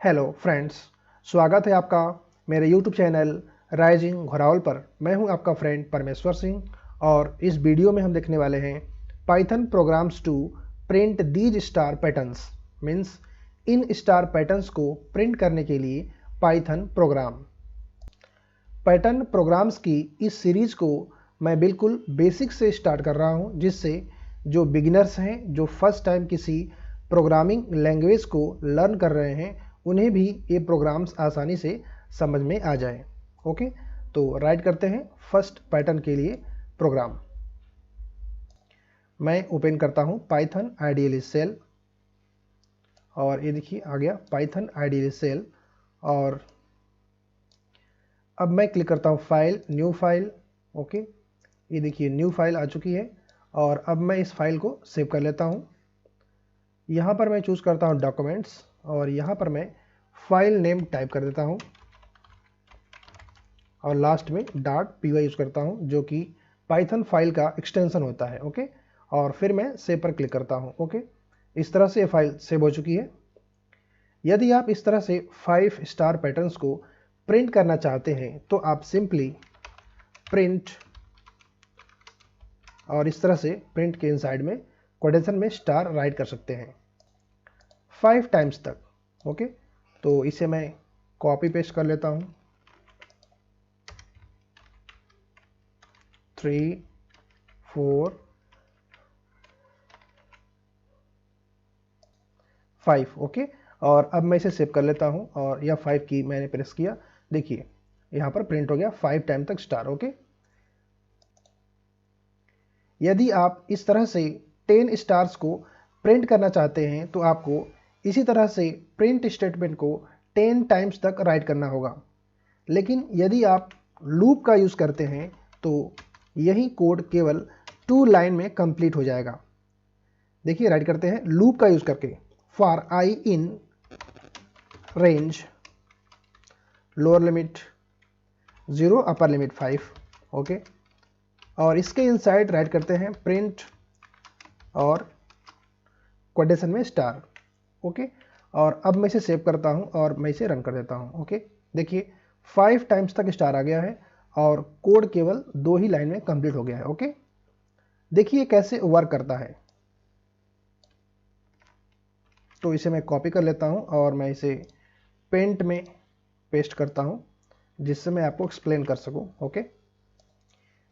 Hello friends, स्वागत है आपका मेरे यूट्यूब चैनल राइजिंग घोरावल पर। मैं हूं आपका फ्रेंड परमेश्वर सिंह और इस वीडियो में हम देखने वाले हैं Python programs to print these star patterns. Means इन स्टार पैटर्न्स को प्रिंट करने के लिए पाइथन प्रोग्राम। पैटर्न प्रोग्राम्स की इस सीरीज को मैं बिल्कुल बेसिक से स्टार्ट कर रहा हूं, जिससे जो बिगिनर्स हैं, जो फर्स्ट टाइम किसी प्रोग्रामिंग लैंग्वेज को लर्न कर रहे हैं, उन्हें भी ये प्रोग्राम्स आसानी से समझ में आ जाए। ओके, तो राइट करते हैं फर्स्ट पैटर्न के लिए प्रोग्राम। मैं ओपन करता हूं पाइथन आइडियल सेल और ये देखिए आ गया पाइथन आइडियल सेल। और अब मैं क्लिक करता हूं फाइल, न्यू फाइल। ओके, ये देखिए न्यू फाइल आ चुकी है और अब मैं इस फाइल को सेव कर लेता हूं। यहाँ पर मैं चूज़ करता हूँ डॉक्यूमेंट्स और यहाँ पर मैं फाइल नेम टाइप कर देता हूँ और लास्ट में .py यूज़ करता हूँ, जो कि पाइथन फाइल का एक्सटेंशन होता है। ओके, और फिर मैं सेव पर क्लिक करता हूँ। ओके, इस तरह से ये फाइल सेव हो चुकी है। यदि आप इस तरह से 5 स्टार पैटर्न्स को प्रिंट करना चाहते हैं तो आप सिंपली प्रिंट और इस तरह से प्रिंट के इनसाइड में कोटेशन में स्टार राइट कर सकते हैं 5 टाइम्स तक। ओके, तो इसे मैं कॉपी पेस्ट कर लेता हूं। 3 4 5। ओके, और अब मैं इसे सेव कर लेता हूं और यह 5 की मैंने प्रेस किया। देखिए यहां पर प्रिंट हो गया 5 टाइम तक स्टार। ओके, यदि आप इस तरह से 10 स्टार्स को प्रिंट करना चाहते हैं तो आपको इसी तरह से प्रिंट स्टेटमेंट को 10 टाइम्स तक राइट करना होगा। लेकिन यदि आप लूप का यूज़ करते हैं तो यही कोड केवल 2 लाइन में कंप्लीट हो जाएगा। देखिए राइट करते हैं लूप का यूज़ करके, for I in range lower limit 0 upper limit 5। Okay, और इसके इनसाइड राइट करते हैं प्रिंट और कोटेशन में स्टार। ओके, और अब मैं इसे सेव करता हूं और मैं इसे रन कर देता हूं। ओके, देखिए 5 टाइम्स तक स्टार आ गया है और कोड केवल 2 ही लाइन में कंप्लीट हो गया है। ओके, देखिए कैसे वर्क करता है। तो इसे मैं कॉपी कर लेता हूं और मैं इसे पेंट में पेस्ट करता हूं, जिससे मैं आपको एक्सप्लेन कर सकूं। ओके,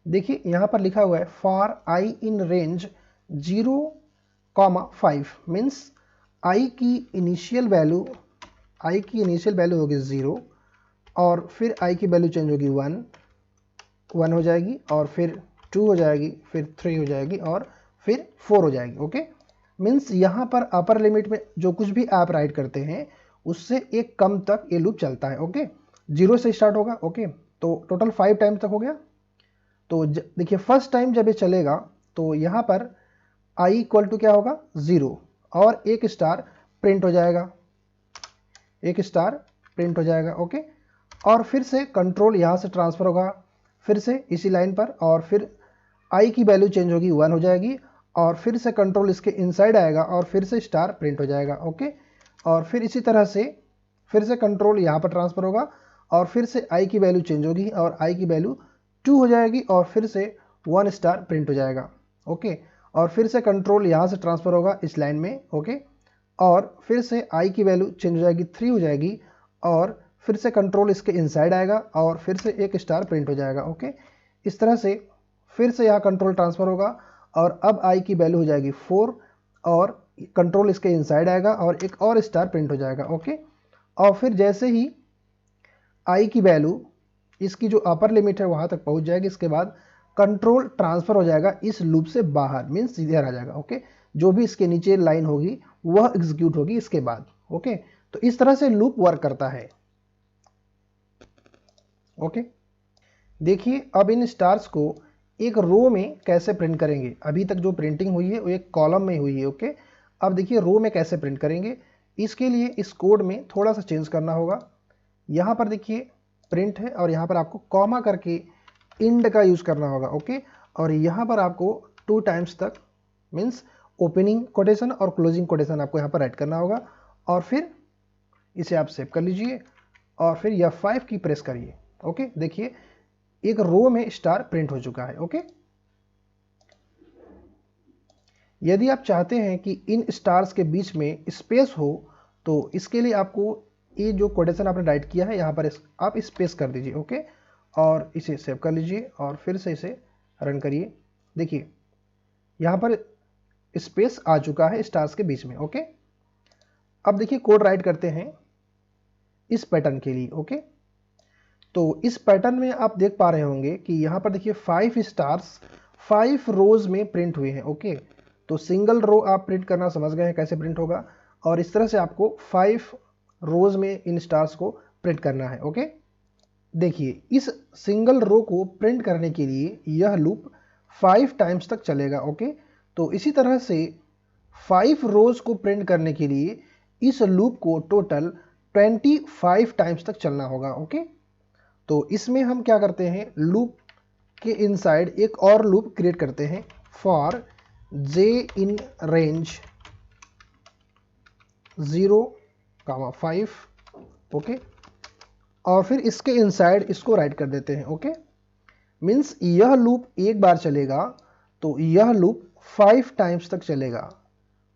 देखिए यहां पर लिखा हुआ है for I in range 0,5 means I की इनिशियल वैल्यू होगी 0 और फिर आई की वैल्यू चेंज होगी 1 हो जाएगी और फिर 2 हो जाएगी, फिर 3 हो जाएगी और फिर 4 हो जाएगी। ओके, मीन्स यहाँ पर अपर लिमिट में जो कुछ भी आप राइट करते हैं उससे एक कम तक ये लूप चलता है। ओके, 0 से स्टार्ट होगा। ओके, तो टोटल 5 टाइम तक हो गया। तो देखिए फर्स्ट टाइम जब ये चलेगा तो यहाँ पर i इक्वल टू क्या होगा 0 और एक स्टार प्रिंट हो जाएगा, एक स्टार प्रिंट हो जाएगा। ओके, और फिर से कंट्रोल यहाँ से ट्रांसफ़र होगा फिर से इसी लाइन पर और फिर i की वैल्यू चेंज होगी 1 हो जाएगी और फिर से कंट्रोल इसके इनसाइड आएगा और फिर से स्टार प्रिंट हो जाएगा। ओके, और फिर इसी तरह से फिर से कंट्रोल यहाँ पर ट्रांसफ़र होगा और फिर से i की वैल्यू चेंज होगी और i की वैल्यू 2 हो जाएगी और फिर से 1 स्टार प्रिंट हो जाएगा। ओके, और फिर से कंट्रोल यहाँ से ट्रांसफ़र होगा इस लाइन में। ओके, और फिर से i की वैल्यू चेंज हो जाएगी 3 हो जाएगी और फिर से कंट्रोल इसके इनसाइड आएगा और फिर से एक स्टार प्रिंट हो जाएगा। ओके, इस तरह से फिर से यहाँ कंट्रोल ट्रांसफ़र होगा और अब i की वैल्यू हो जाएगी 4 और कंट्रोल इसके इनसाइड आएगा और एक और स्टार प्रिंट हो जाएगा। ओके, और फिर जैसे ही i की वैल्यू इसकी जो अपर लिमिट है वहाँ तक पहुँच जाएगी, इसके बाद कंट्रोल ट्रांसफ़र हो जाएगा इस लूप से बाहर, मीन्स सीधे आ जाएगा। ओके, जो भी इसके नीचे लाइन होगी वह एग्जीक्यूट होगी इसके बाद। ओके, तो इस तरह से लूप वर्क करता है। ओके, देखिए अब इन स्टार्स को एक रो में कैसे प्रिंट करेंगे। अभी तक जो प्रिंटिंग हुई है वो एक कॉलम में हुई है। ओके, अब देखिए रो में कैसे प्रिंट करेंगे। इसके लिए इस कोड में थोड़ा सा चेंज करना होगा। यहाँ पर देखिए प्रिंट है और यहाँ पर आपको कॉमा करके इंड का यूज़ करना होगा। ओके, और यहाँ पर आपको 2 टाइम्स तक मीन्स ओपनिंग कोटेशन और क्लोजिंग कोटेशन आपको यहाँ पर राइट करना होगा और फिर इसे आप सेव कर लीजिए और फिर F5 की प्रेस करिए। ओके, देखिए एक रो में स्टार प्रिंट हो चुका है। ओके, यदि आप चाहते हैं कि इन स्टार्स के बीच में स्पेस हो तो इसके लिए आपको ये जो कोटेशन आपने राइट किया है यहाँ पर आप स्पेस कर दीजिए। ओके, और इसे सेव कर लीजिए और फिर से इसे रन करिए। देखिए यहाँ पर स्पेस आ चुका है स्टार्स के बीच में। ओके, अब देखिए कोड राइट करते हैं इस पैटर्न के लिए। ओके, तो इस पैटर्न में आप देख पा रहे होंगे कि यहाँ पर देखिए 5 स्टार्स 5 रोज में प्रिंट हुए हैं। ओके, तो सिंगल रो आप प्रिंट करना समझ गए हैं कैसे प्रिंट होगा, और इस तरह से आपको 5 रोज में इन स्टार्स को प्रिंट करना है। ओके, देखिए इस सिंगल रो को प्रिंट करने के लिए यह लूप 5 टाइम्स तक चलेगा। ओके, तो इसी तरह से 5 रोज को प्रिंट करने के लिए इस लूप को टोटल 25 टाइम्स तक चलना होगा। ओके, तो इसमें हम क्या करते हैं, लूप के इनसाइड एक और लूप क्रिएट करते हैं, for j in range 0,5। Okay, और फिर इसके इनसाइड इसको राइट कर देते हैं। ओके, मीन्स यह लूप एक बार चलेगा तो यह लूप 5 टाइम्स तक चलेगा।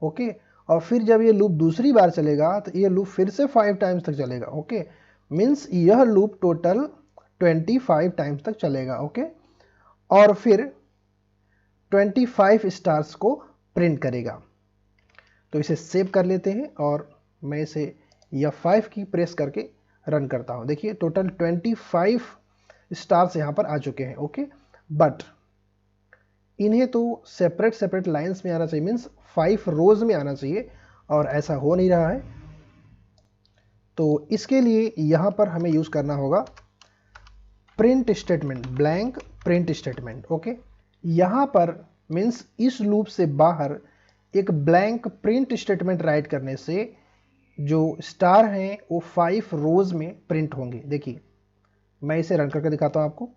ओके, और फिर जब ये लूप दूसरी बार चलेगा तो ये लूप फिर से 5 टाइम्स तक चलेगा। ओके, मीन्स यह लूप टोटल 25 टाइम्स तक चलेगा। ओके, और फिर 25 स्टार्स को प्रिंट करेगा। तो इसे सेव कर लेते हैं और मैं इसे F5 की प्रेस करके रन करता हूं। देखिए टोटल 25 स्टार्स यहां पर आ चुके हैं। ओके, बट इन्हें तो सेपरेट लाइंस में आना चाहिए, मीन्स 5 रोज में आना चाहिए, और ऐसा हो नहीं रहा है। तो इसके लिए यहां पर हमें यूज करना होगा print statement, blank print statement. Okay, यहां पर मीन्स इस लूप से बाहर एक ब्लैंक प्रिंट स्टेटमेंट राइट करने से जो स्टार हैं वो 5 रोज में प्रिंट होंगे। देखिए मैं इसे रन करके दिखाता हूं आपको।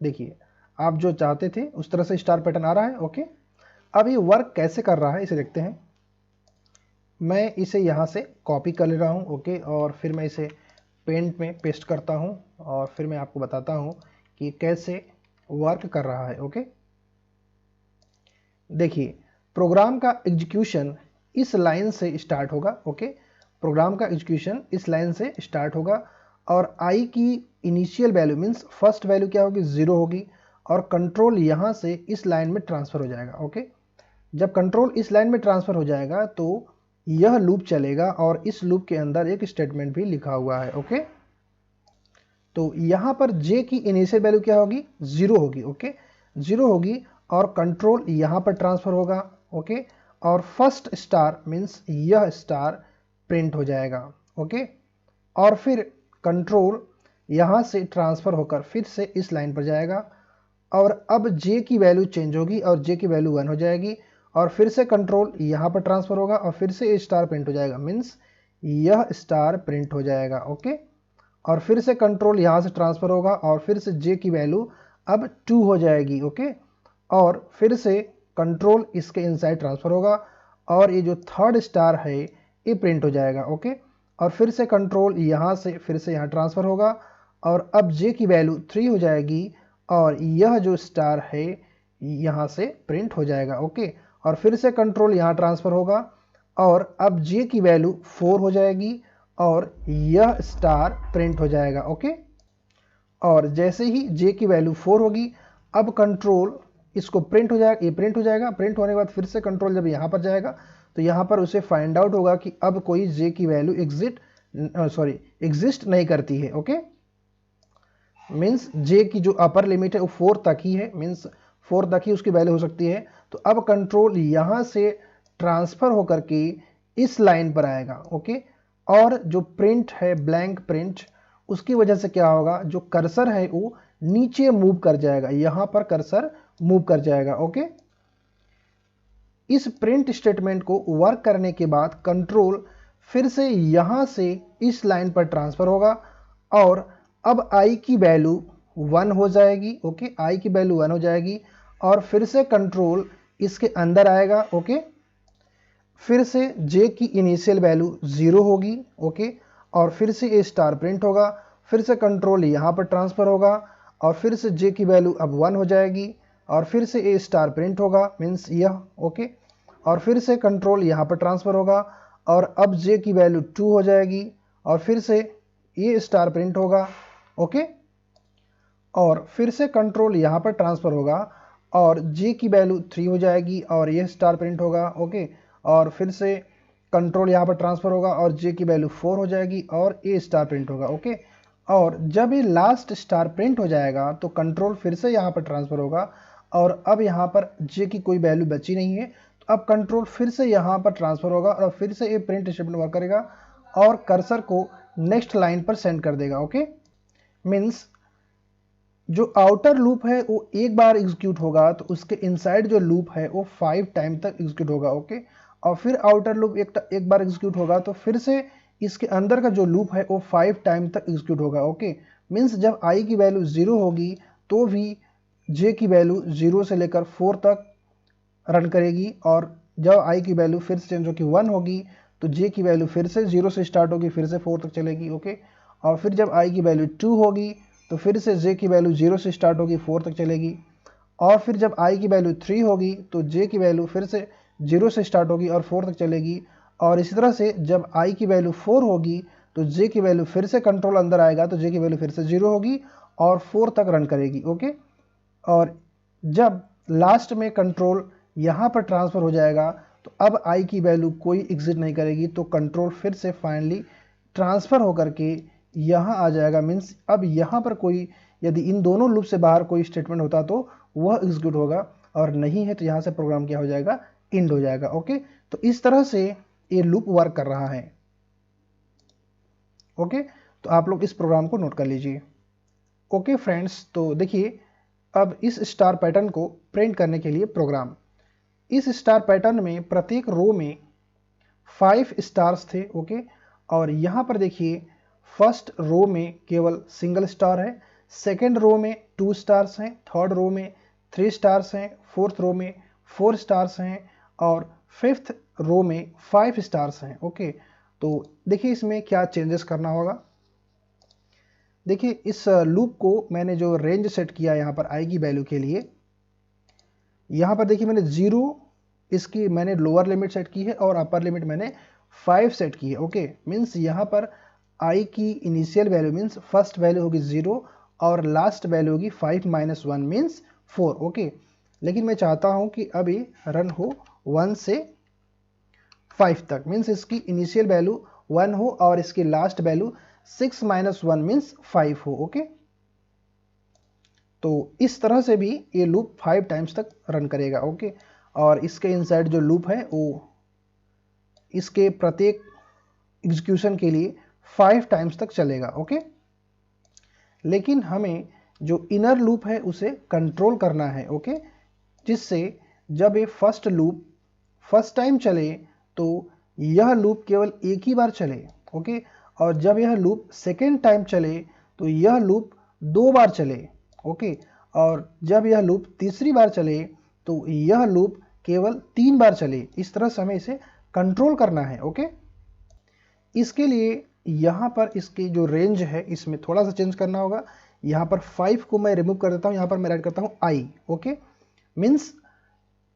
देखिए आप जो चाहते थे उस तरह से स्टार पैटर्न आ रहा है। ओके, अब ये वर्क कैसे कर रहा है इसे देखते हैं। मैं इसे यहाँ से कॉपी कर ले रहा हूँ। ओके, और फिर मैं इसे पेंट में पेस्ट करता हूँ और फिर मैं आपको बताता हूँ कि कैसे वर्क कर रहा है। ओके, देखिए प्रोग्राम का एग्जीक्यूशन इस लाइन से स्टार्ट होगा। ओके, प्रोग्राम का एग्जीक्यूशन इस लाइन से स्टार्ट होगा और आई की initial value means first value क्या होगी, 0 होगी, और कंट्रोल यहाँ से इस लाइन में ट्रांसफर हो जाएगा। ओके, जब कंट्रोल इस लाइन में ट्रांसफर हो जाएगा तो यह लूप चलेगा और इस लूप के अंदर एक स्टेटमेंट भी लिखा हुआ है। ओके, तो यहाँ पर j की इनिशियल वैल्यू क्या होगी, 0 होगी। ओके, 0 होगी और कंट्रोल यहाँ पर ट्रांसफर होगा। ओके, और फर्स्ट स्टार मीन्स यह स्टार प्रिंट हो जाएगा। ओके, और फिर कंट्रोल यहाँ से ट्रांसफर होकर फिर से इस लाइन पर जाएगा और अब j की वैल्यू चेंज होगी और j की वैल्यू 1 हो जाएगी और फिर से कंट्रोल यहाँ पर ट्रांसफर होगा और फिर से स्टार प्रिंट हो जाएगा, मीन्स यह स्टार प्रिंट हो जाएगा। ओके, और फिर से कंट्रोल यहाँ से ट्रांसफर होगा और फिर से j की वैल्यू अब 2 हो जाएगी। ओके, और फिर से कंट्रोल इसके इनसाइड ट्रांसफर होगा और ये जो थर्ड स्टार है ये प्रिंट हो जाएगा। ओके, और फिर से कंट्रोल यहाँ से फिर से यहाँ ट्रांसफर होगा और अब j की वैल्यू 3 हो जाएगी और यह जो स्टार है यहाँ से प्रिंट हो जाएगा। ओके, और फिर से कंट्रोल यहाँ ट्रांसफर होगा और अब j की वैल्यू 4 हो जाएगी और यह स्टार प्रिंट हो जाएगा। ओके, और जैसे ही j की वैल्यू 4 होगी अब कंट्रोल इसको प्रिंट हो जाएगा, ये प्रिंट हो जाएगा। प्रिंट होने के बाद फिर से कंट्रोल जब यहाँ पर जाएगा तो यहाँ पर उसे फाइंड आउट होगा कि अब कोई j की वैल्यू एग्जिस्ट नहीं करती है। ओके, मीन्स j की जो अपर लिमिट है वो 4 तक ही है, मीन्स 4 तक ही उसकी वैल्यू हो सकती है। तो अब कंट्रोल यहाँ से ट्रांसफर होकर के इस लाइन पर आएगा। ओके, और जो प्रिंट है ब्लैंक प्रिंट उसकी वजह से क्या होगा, जो कर्सर है वो नीचे मूव कर जाएगा, यहाँ पर कर्सर मूव कर जाएगा। ओके, इस प्रिंट स्टेटमेंट को वर्क करने के बाद कंट्रोल फिर से यहाँ से इस लाइन पर ट्रांसफर होगा और अब i की वैल्यू 1 हो जाएगी। ओके, i की वैल्यू 1 हो जाएगी और फिर से कंट्रोल इसके अंदर आएगा। ओके, फिर से j की इनिशियल वैल्यू 0 होगी, ओके, और फिर से a स्टार प्रिंट होगा, फिर से कंट्रोल यहाँ पर ट्रांसफ़र होगा और फिर से j की वैल्यू अब 1 हो जाएगी और फिर से a स्टार प्रिंट होगा, मीन्स यह, ओके, और फिर से कंट्रोल यहाँ पर ट्रांसफ़र होगा और अब j की वैल्यू 2 हो जाएगी और फिर से a स्टार प्रिंट होगा, ओके, और फिर से कंट्रोल यहाँ पर ट्रांसफ़र होगा और j की वैल्यू 3 हो जाएगी और यह स्टार प्रिंट होगा, ओके, और फिर से कंट्रोल यहाँ पर ट्रांसफ़र होगा और j की वैल्यू 4 हो जाएगी और a स्टार प्रिंट होगा, ओके, और जब ये लास्ट स्टार प्रिंट हो जाएगा तो कंट्रोल फिर से यहाँ पर ट्रांसफ़र होगा और अब यहाँ पर j की कोई वैल्यू बची नहीं है, तो अब कंट्रोल फिर से यहाँ पर ट्रांसफ़र होगा और फिर से ये प्रिंट स्टेटमेंट वर्क करेगा और कर्सर को नेक्स्ट लाइन पर सेंड कर देगा, ओके, मीन्स जो आउटर लूप है वो एक बार एग्जीक्यूट होगा तो उसके इनसाइड जो लूप है वो 5 टाइम तक एग्जीक्यूट होगा, ओके, और फिर आउटर लूप एक बार एग्जीक्यूट होगा तो फिर से इसके अंदर का जो लूप है वो 5 टाइम तक एग्जीक्यूट होगा, ओके, मीन्स जब i की वैल्यू 0 होगी तो भी j की वैल्यू 0 से लेकर 4 तक रन करेगी और जब i की वैल्यू फिर से चेंज होगी 1 होगी तो j की वैल्यू फिर से 0 से स्टार्ट होगी फिर से 4 तक चलेगी, ओके, और फिर जब i की वैल्यू 2 होगी तो फिर से j की वैल्यू 0 से स्टार्ट होगी 4 तक चलेगी और फिर जब i की वैल्यू 3 होगी तो j की वैल्यू फिर से 0 से स्टार्ट होगी और 4 तक चलेगी और इसी तरह से जब i की वैल्यू 4 होगी तो j की वैल्यू फिर से कंट्रोल अंदर आएगा तो j की वैल्यू फिर से 0 होगी और 4 तक रन करेगी, ओके, और जब लास्ट में कंट्रोल यहाँ पर ट्रांसफ़र हो जाएगा तो अब i की वैल्यू कोई एग्जिट नहीं करेगी तो कंट्रोल फिर से फाइनली ट्रांसफ़र होकर के यहाँ आ जाएगा, मीन्स अब यहाँ पर कोई यदि इन दोनों लूप से बाहर कोई स्टेटमेंट होता तो वह एग्जीक्यूट होगा और नहीं है तो यहाँ से प्रोग्राम क्या हो जाएगा, एंड हो जाएगा, ओके, तो इस तरह से ये लूप वर्क कर रहा है, ओके, तो आप लोग इस प्रोग्राम को नोट कर लीजिए, ओके फ्रेंड्स। तो देखिए अब इस स्टार पैटर्न को प्रिंट करने के लिए प्रोग्राम, इस स्टार पैटर्न में प्रत्येक रो में 5 स्टार्स थे, ओके, और यहाँ पर देखिए फर्स्ट रो में केवल सिंगल स्टार है, सेकेंड रो में 2 स्टार्स हैं, थर्ड रो में 3 स्टार्स हैं, फोर्थ रो में 4 स्टार्स हैं और फिफ्थ रो में 5 स्टार्स हैं, ओके। तो देखिए इसमें क्या चेंजेस करना होगा। देखिए इस लूप को मैंने जो रेंज सेट किया यहाँ पर i की वैल्यू के लिए, यहाँ पर देखिए मैंने 0 इसकी मैंने लोअर लिमिट सेट की है और अपर लिमिट मैंने 5 सेट की है, ओके, मीन्स यहाँ पर i की initial value means first value होगी 0 और लास्ट वैल्यू होगी 5 - 1 मीन्स 4, ओके, लेकिन मैं चाहता हूँ कि अभी रन हो 1 से 5 तक, मीन्स इसकी इनिशियल वैल्यू 1 हो और इसकी लास्ट वैल्यू 6 - 1 मीन्स 5 हो, ओके। तो इस तरह से भी ये लूप 5 टाइम्स तक रन करेगा, ओके, और इसके इनसाइड जो लूप है वो इसके प्रत्येक एग्जीक्यूशन के लिए 5 टाइम्स तक चलेगा, ओके। लेकिन हमें जो इनर लूप है उसे कंट्रोल करना है, ओके, जिससे जब ये फर्स्ट लूप फर्स्ट टाइम चले तो यह लूप केवल एक ही बार चले, ओके, और जब यह लूप सेकेंड टाइम चले तो यह लूप 2 बार चले, ओके, और जब यह लूप तीसरी बार चले तो यह लूप केवल 3 बार चले। इस तरह से हमें इसे कंट्रोल करना है, ओके। इसके लिए यहाँ पर इसकी जो रेंज है इसमें थोड़ा सा चेंज करना होगा। यहाँ पर 5 को मैं रिमूव कर देता हूँ, यहाँ पर मैं ऐड करता हूँ i, ओके, मीन्स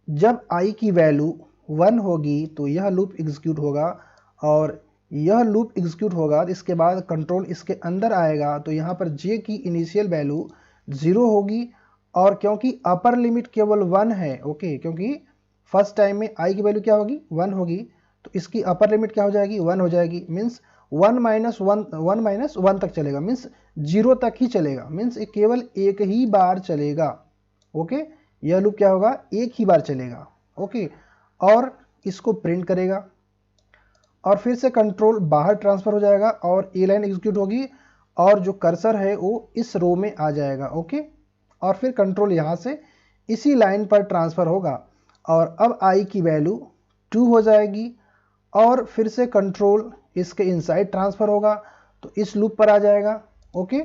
जब i की वैल्यू 1 होगी तो यह लूप एग्जीक्यूट होगा और यह लूप एग्जीक्यूट होगा इसके बाद कंट्रोल इसके अंदर आएगा तो यहाँ पर j की इनिशियल वैल्यू 0 होगी और क्योंकि अपर लिमिट केवल 1 है, ओके, क्योंकि फर्स्ट टाइम में i की वैल्यू क्या होगी 1 होगी तो इसकी अपर लिमिट क्या हो जाएगी 1 हो जाएगी, मीन्स 1 - 1 तक चलेगा, मीन्स 0 तक ही चलेगा, मीन्स ये केवल एक ही बार चलेगा, ओके, यह लूप क्या होगा एक ही बार चलेगा, ओके, और इसको प्रिंट करेगा और फिर से कंट्रोल बाहर ट्रांसफ़र हो जाएगा और ए लाइन एग्जीक्यूट होगी और जो कर्सर है वो इस रो में आ जाएगा, ओके, और फिर कंट्रोल यहाँ से इसी लाइन पर ट्रांसफ़र होगा और अब i की वैल्यू 2 हो जाएगी और फिर से कंट्रोल इसके इनसाइड ट्रांसफ़र होगा तो इस लूप पर आ जाएगा, ओके,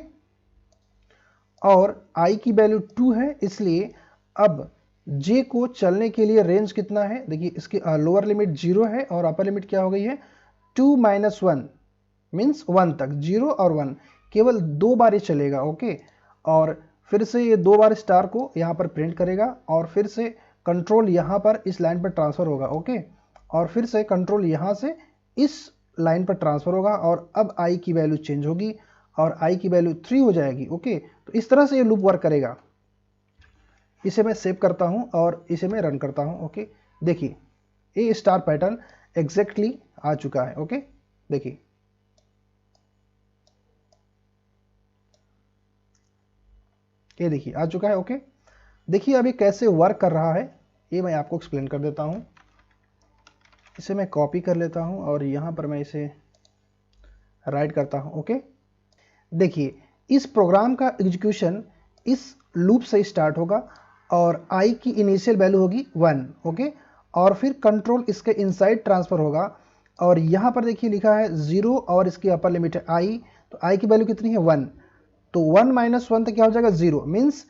और i की वैल्यू 2 है इसलिए अब जे को चलने के लिए रेंज कितना है, देखिए इसकी लोअर लिमिट 0 है और अपर लिमिट क्या हो गई है 2 - 1 मीन्स 1 तक। 0 और 1 केवल 2 बार ही चलेगा। ओके, और फिर से ये 2 बार स्टार को यहाँ पर प्रिंट करेगा और फिर से कंट्रोल यहाँ पर इस लाइन पर ट्रांसफ़र होगा। ओके, और फिर से कंट्रोल यहाँ से इस लाइन पर ट्रांसफ़र होगा और अब आई की वैल्यू चेंज होगी और आई की वैल्यू 3 हो जाएगी। ओके, तो इस तरह से ये लूप वर्क करेगा। इसे मैं सेव करता हूँ और इसे मैं रन करता हूँ। ओके, देखिए ये स्टार पैटर्न एग्जैक्टली आ चुका है। ओके, देखिए ये देखिए आ चुका है। ओके, देखिए अभी कैसे वर्क कर रहा है ये मैं आपको एक्सप्लेन कर देता हूँ। इसे मैं कॉपी कर लेता हूँ और यहाँ पर मैं इसे राइट करता हूँ। ओके, देखिए इस प्रोग्राम का एग्जीक्यूशन इस लूप से स्टार्ट होगा और आई की इनिशियल वैल्यू होगी 1। ओके, और फिर कंट्रोल इसके इनसाइड ट्रांसफ़र होगा और यहाँ पर देखिए लिखा है 0 और इसकी अपर लिमिट है आई, तो आई की वैल्यू कितनी है 1, तो 1 - 1 तक क्या हो जाएगा 0। मीन्स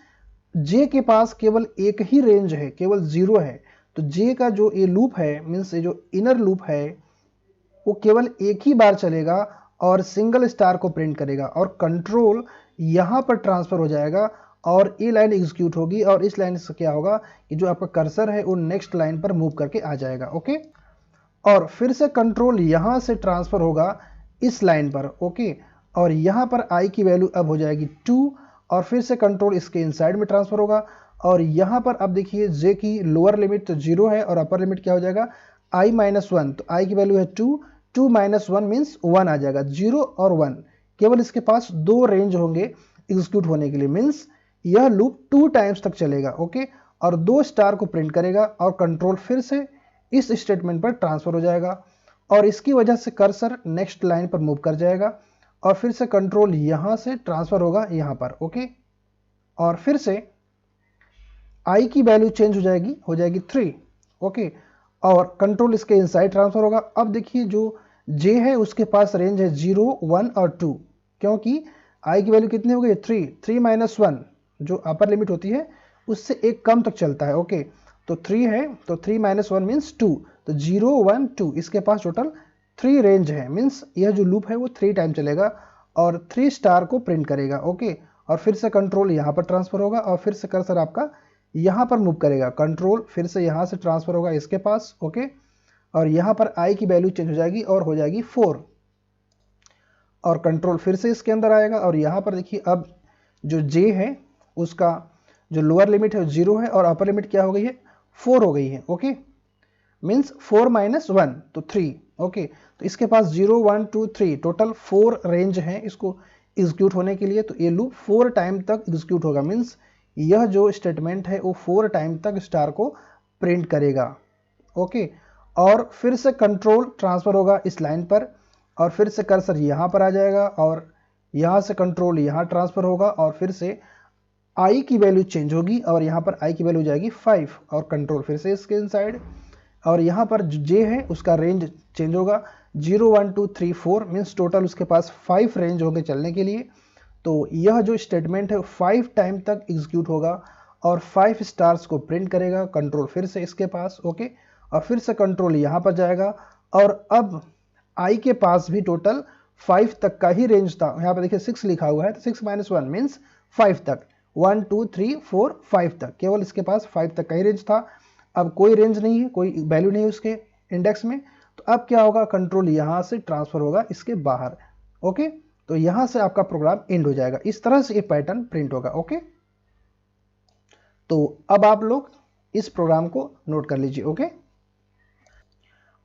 जे के पास केवल एक ही रेंज है, केवल 0 है। तो जे का जो ये लूप है मीन्स ये जो इनर लूप है वो केवल एक ही बार चलेगा और सिंगल स्टार को प्रिंट करेगा और कंट्रोल यहाँ पर ट्रांसफ़र हो जाएगा और ये लाइन एग्जीक्यूट होगी और इस लाइन से क्या होगा कि जो आपका कर्सर है वो नेक्स्ट लाइन पर मूव करके आ जाएगा। ओके, और फिर से कंट्रोल यहाँ से ट्रांसफ़र होगा इस लाइन पर। ओके, और यहाँ पर आई की वैल्यू अब हो जाएगी 2 और फिर से कंट्रोल इसके इनसाइड में ट्रांसफ़र होगा और यहाँ पर अब देखिए जे की लोअर लिमिट तो 0 है और अपर लिमिट क्या हो जाएगा i - 1, तो आई की वैल्यू है 2, 2 - 1 मीन्स 1 आ जाएगा। 0 और 1 केवल इसके पास 2 रेंज होंगे एग्जीक्यूट होने के लिए। मीन्स यह लूप 2 टाइम्स तक चलेगा। ओके, और 2 स्टार को प्रिंट करेगा और कंट्रोल फिर से इस स्टेटमेंट पर ट्रांसफ़र हो जाएगा और इसकी वजह से कर्सर नेक्स्ट लाइन पर मूव कर जाएगा और फिर से कंट्रोल यहाँ से ट्रांसफ़र होगा यहाँ पर। ओके, और फिर से आई की वैल्यू चेंज हो जाएगी 3। ओके, और कंट्रोल इसके इनसाइड ट्रांसफ़र होगा। अब देखिए जो जे है उसके पास रेंज है 0, 1 और 2, क्योंकि आई की वैल्यू कितनी हो गई 3, 3 - 1 जो अपर लिमिट होती है उससे एक कम तक चलता है। ओके, तो 3 है तो 3 - 1 मीन्स 2, तो 0, 1, 2 इसके पास टोटल 3 रेंज है। मीन्स यह जो लूप है वो 3 टाइम चलेगा और 3 स्टार को प्रिंट करेगा। ओके, और फिर से कंट्रोल यहाँ पर ट्रांसफ़र होगा और फिर से कर्सर आपका यहाँ पर मूव करेगा। कंट्रोल फिर से यहाँ से ट्रांसफ़र होगा इसके पास। ओके, और यहाँ पर आई की वैल्यू चेंज हो जाएगी और हो जाएगी 4 और कंट्रोल फिर से इसके अंदर आएगा और यहाँ पर देखिए अब जो जे है उसका जो लोअर लिमिट है 0 है और अपर लिमिट क्या हो गई है 4 हो गई है। ओके, मीन्स 4 - 1 तो 3। ओके, तो इसके पास 0, 1, 2, 3 टोटल 4 रेंज हैं इसको एग्जीक्यूट होने के लिए। तो ये लूप 4 टाइम तक एग्जीक्यूट होगा। मीन्स यह जो स्टेटमेंट है वो 4 टाइम तक स्टार को प्रिंट करेगा। ओके, और फिर से कंट्रोल ट्रांसफ़र होगा इस लाइन पर और फिर से कर्सर यहाँ पर आ जाएगा और यहाँ से कंट्रोल यहाँ ट्रांसफ़र होगा और फिर से आई की वैल्यू चेंज होगी और यहाँ पर आई की वैल्यू हो जाएगी 5 और कंट्रोल फिर से इसके इनसाइड और यहाँ पर जो जे है उसका रेंज चेंज होगा 0, 1, 2, 3, 4 मीन्स टोटल उसके पास 5 रेंज होंगे चलने के लिए। तो यह जो स्टेटमेंट है 5 टाइम तक एग्जीक्यूट होगा और 5 स्टार्स को प्रिंट करेगा। कंट्रोल फिर से इसके पास। ओके, और फिर से कंट्रोल यहाँ पर जाएगा और अब आई के पास भी टोटल 5 तक का ही रेंज था। यहाँ पर देखिए 6 लिखा हुआ है तो 6 - 1 मीन्स 5 तक, 1, 2, 3, 4, 5 तक, केवल इसके पास 5 तक का ही रेंज था। अब कोई रेंज नहीं है, कोई वैल्यू नहीं है उसके इंडेक्स में, तो अब क्या होगा कंट्रोल यहाँ से ट्रांसफ़र होगा इसके बाहर। ओके, तो यहाँ से आपका प्रोग्राम एंड हो जाएगा। इस तरह से ये पैटर्न प्रिंट होगा। ओके, तो अब आप लोग इस प्रोग्राम को नोट कर लीजिए। ओके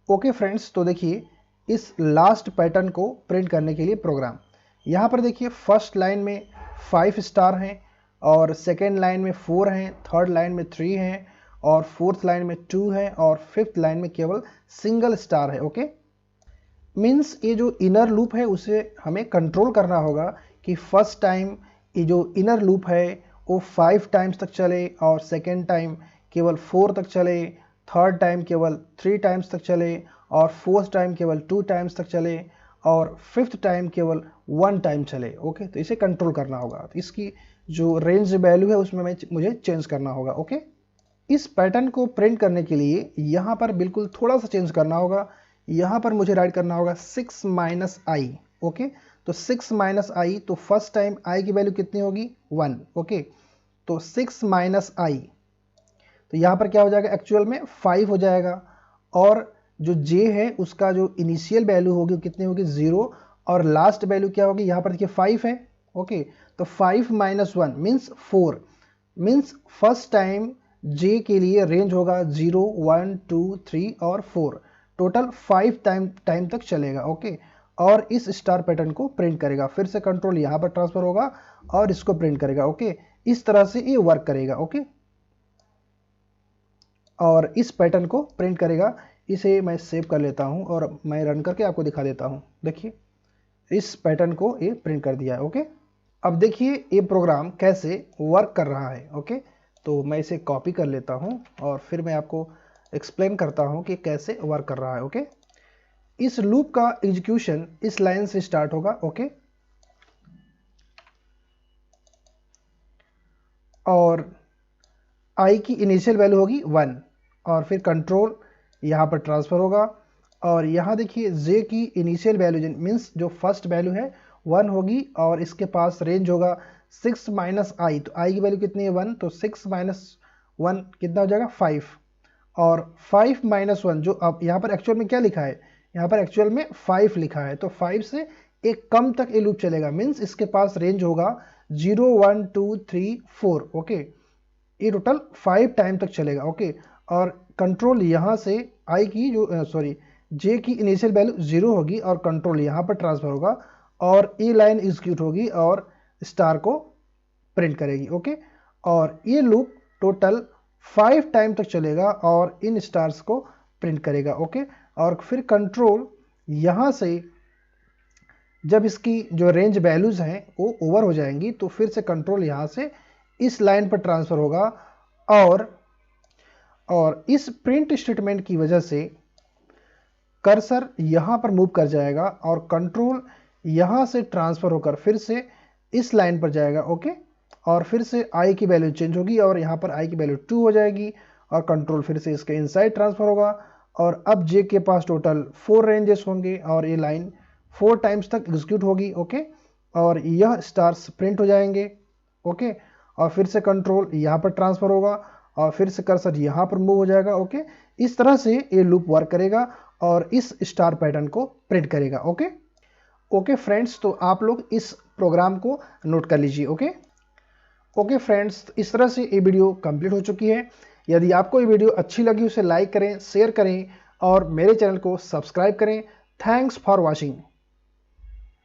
ओके फ्रेंड्स, तो देखिए इस लास्ट पैटर्न को प्रिंट करने के लिए प्रोग्राम यहाँ पर देखिए फर्स्ट लाइन में 5 स्टार हैं और सेकेंड लाइन में 4 हैं, थर्ड लाइन में 3 हैं और फोर्थ लाइन में 2 है और फिफ्थ लाइन में केवल सिंगल स्टार है। ओके, मीन्स ये जो इनर लूप है उसे हमें कंट्रोल करना होगा कि फर्स्ट टाइम ये जो इनर लूप है वो 5 टाइम्स तक चले और सेकेंड टाइम केवल 4 तक चले, थर्ड टाइम केवल 3 टाइम्स तक चले और फोर्थ टाइम केवल 2 टाइम्स तक चले और फिफ्थ टाइम केवल 1 टाइम चले। ओके, तो इसे कंट्रोल करना होगा। तो इसकी जो रेंज वैल्यू है उसमें मुझे चेंज करना होगा। ओके, इस पैटर्न को प्रिंट करने के लिए यहाँ पर बिल्कुल थोड़ा सा चेंज करना होगा। यहाँ पर मुझे राइट करना होगा 6 माइनस आई। ओके, तो 6 माइनस आई, तो फर्स्ट टाइम आई की वैल्यू कितनी होगी 1। ओके, तो 6 माइनस आई, तो यहाँ पर क्या हो जाएगा एक्चुअल में 5 हो जाएगा। और जो j है उसका जो इनिशियल वैल्यू होगी कितनी होगी 0, और लास्ट वैल्यू क्या होगी यहाँ पर देखिए 5 है। ओके, तो 5 minus 1 means 4, means first time j के लिए रेंज होगा 0 1 2 3 और 4, टोटल 5 टाइम तक चलेगा। ओके, और इस स्टार पैटर्न को प्रिंट करेगा। फिर से कंट्रोल यहाँ पर ट्रांसफर होगा और इसको प्रिंट करेगा। ओके, इस तरह से ये वर्क करेगा। ओके, और इस पैटर्न को प्रिंट करेगा। इसे मैं सेव कर लेता हूँ और मैं रन करके आपको दिखा देता हूँ। देखिए इस पैटर्न को ये प्रिंट कर दिया है। ओके, अब देखिए ये प्रोग्राम कैसे वर्क कर रहा है। ओके, तो मैं इसे कॉपी कर लेता हूँ और फिर मैं आपको एक्सप्लेन करता हूँ कि कैसे वर्क कर रहा है। ओके, इस लूप का एग्जीक्यूशन इस लाइन से स्टार्ट होगा। ओके, और आई की इनिशियल वैल्यू होगी 1, और फिर कंट्रोल यहाँ पर ट्रांसफर होगा। और यहाँ देखिए जे की इनिशियल वैल्यू मीन्स जो फर्स्ट वैल्यू है 1 होगी, और इसके पास रेंज होगा 6 माइनस आई, तो आई की वैल्यू कितनी है 1, तो 6 माइनस 1 कितना हो जाएगा 5, और 5 माइनस 1 जो अब यहाँ पर एक्चुअल में क्या लिखा है, यहाँ पर एक्चुअल में 5 लिखा है, तो 5 से एक कम तक ये लूप चलेगा। मीन्स इसके पास रेंज होगा 0 1 2 3 4। ओके, ये टोटल 5 टाइम तक चलेगा। ओके, और कंट्रोल यहाँ से आई की जो जे की इनिशियल वैल्यू 0 होगी, और कंट्रोल यहाँ पर ट्रांसफर होगा, और ये लाइन एग्जीक्यूट होगी और स्टार को प्रिंट करेगी। ओके, और ये लूप टोटल 5 टाइम तक चलेगा और इन स्टार्स को प्रिंट करेगा। ओके, और फिर कंट्रोल यहाँ से जब इसकी जो रेंज वैल्यूज़ हैं वो ओवर हो जाएंगी, तो फिर से कंट्रोल यहाँ से इस लाइन पर ट्रांसफ़र होगा, और इस प्रिंट स्टेटमेंट की वजह से कर्सर यहाँ पर मूव कर जाएगा, और कंट्रोल यहाँ से ट्रांसफ़र होकर फिर से इस लाइन पर जाएगा। ओके, और फिर से आई की वैल्यू चेंज होगी, और यहाँ पर आई की वैल्यू 2 हो जाएगी, और कंट्रोल फिर से इसके इनसाइड ट्रांसफ़र होगा, और अब जे के पास टोटल 4 रेंजेस होंगे, और ये लाइन 4 टाइम्स तक एग्जीक्यूट होगी। ओके, और यह स्टार्स प्रिंट हो जाएंगे। ओके, और फिर से कंट्रोल यहाँ पर ट्रांसफ़र होगा, और फिर से कर्सर यहाँ पर मूव हो जाएगा। ओके, इस तरह से ये लूप वर्क करेगा और इस स्टार पैटर्न को प्रिंट करेगा। ओके ओके फ्रेंड्स, तो आप लोग इस प्रोग्राम को नोट कर लीजिए। ओके फ्रेंड्स, इस तरह से ये वीडियो कंप्लीट हो चुकी है। यदि आपको ये वीडियो अच्छी लगी उसे लाइक करें, शेयर करें और मेरे चैनल को सब्सक्राइब करें। Thanks for watching.